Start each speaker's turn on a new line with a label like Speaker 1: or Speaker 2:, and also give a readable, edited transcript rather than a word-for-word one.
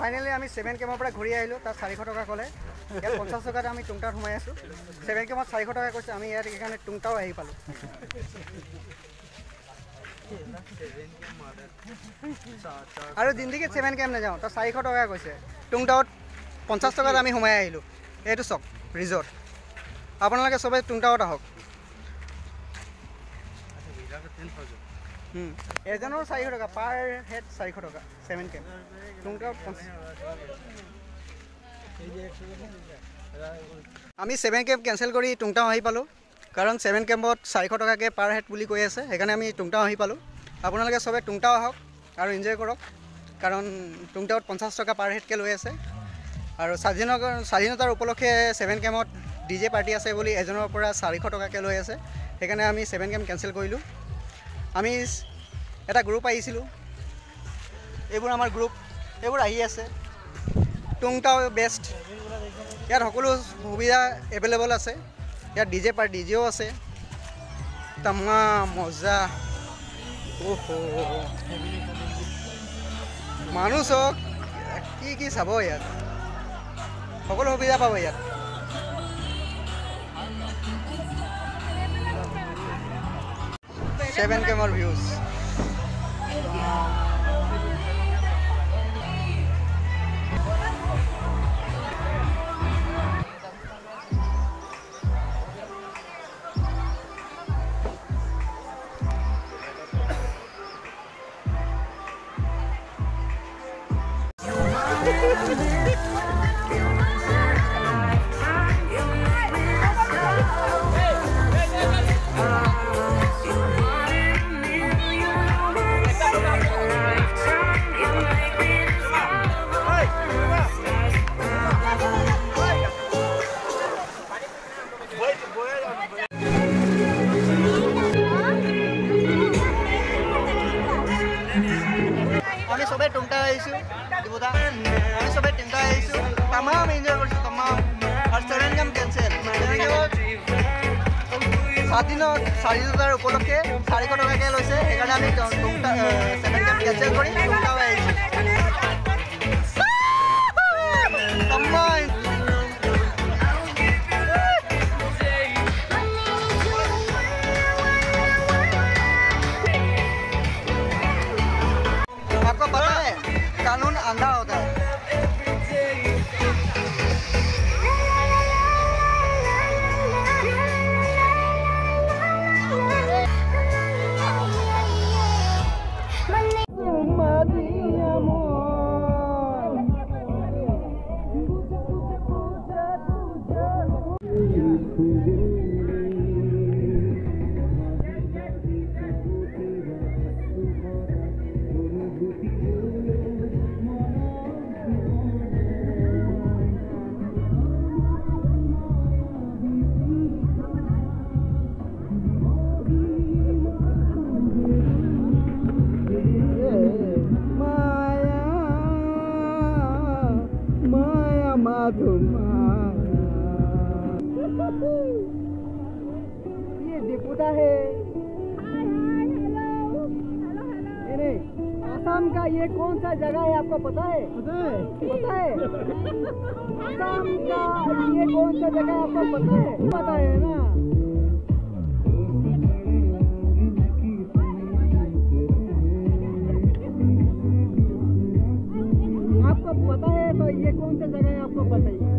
Speaker 1: Finally আমি 7 কেমৰ পৰা ঘূৰি আহিলোঁ। তাত 400 টকা ক'লে, ইয়াত 50 টকাতে আমি টুংটাত সোমাই আছোঁ। 7 কেমত 400 টকা কৈছে, আমি ইয়াত সেইকাৰণে টুংটাও আহি পালোঁ। আৰু জিন্দিগীত 7 কেম নাযাওঁ, তাত 400 টকা কৈছে, টুংটাওত 50 টকাত আমি সোমাই আহিলোঁ। এইটো চাওক ৰিজৰ্ট। আপোনালোকে চবেই টুংটাওত আহক। এজনৰ 400 টকা, পাৰ হেড 400 টকা 7 কেম। টুংটাওত আমি 7 কেম্প কেঞ্চেল কৰি টুংটাও আহি পালোঁ, কাৰণ 7 কেম্পত 400 টকাকৈ পাৰ হেড বুলি কৈ আছে, সেইকাৰণে আমি টুংটাও আহি পালোঁ। আপোনালোকে চবে টুংটাও আহক আৰু এনজয় কৰক, কাৰণ টুংটাওত 50 টকা পাৰ হেডকৈ লৈ আছে। আৰু স্বাধীনতাৰ উপলক্ষে 7 কেম্পত DJ পাৰ্টি আছে বুলি এজনৰ পৰা 400 টকাকৈ লৈ আছে, সেইকাৰণে আমি 7 কেম্প কেঞ্চেল কৰিলোঁ। আমি এটা গ্ৰুপ আহিছিলোঁ, এইবোৰ আমাৰ গ্ৰুপ, এইবোৰ আহি আছে। টুংটাও বেষ্ট, ইয়াত সকলো সুবিধা এভেইলেবল আছে। ইয়াত ডিজেও আছে, তামা মজা। মানুহ চক কি চাব, ইয়াত সকলো সুবিধা পাব। ইয়াত सेवन कैमर व्यूज আমি সবাই টুংটা আইছো দিবদা আমি সবাই টুংটা আইছো तमाम এনজয় করছি तमाम আর 7 কেম ক্যান্সেল স্বাধীনতার উপলক্ষে 400 টাকাকে লৈছে সেইকাৰণে আমি টুংটা 7 কেম ক্যান্সেল কৰি টুংটা আইছো तमाम आपको पता है कानून अंधा होता है। ये डिपुटा है। आसाम का ये कौन सा जगह है आपको पता है? पता है आसाम का ये कौन सा जगह आपको पता है ना? आपको पता है तो ये कौन सा जगह है आपको बताइए।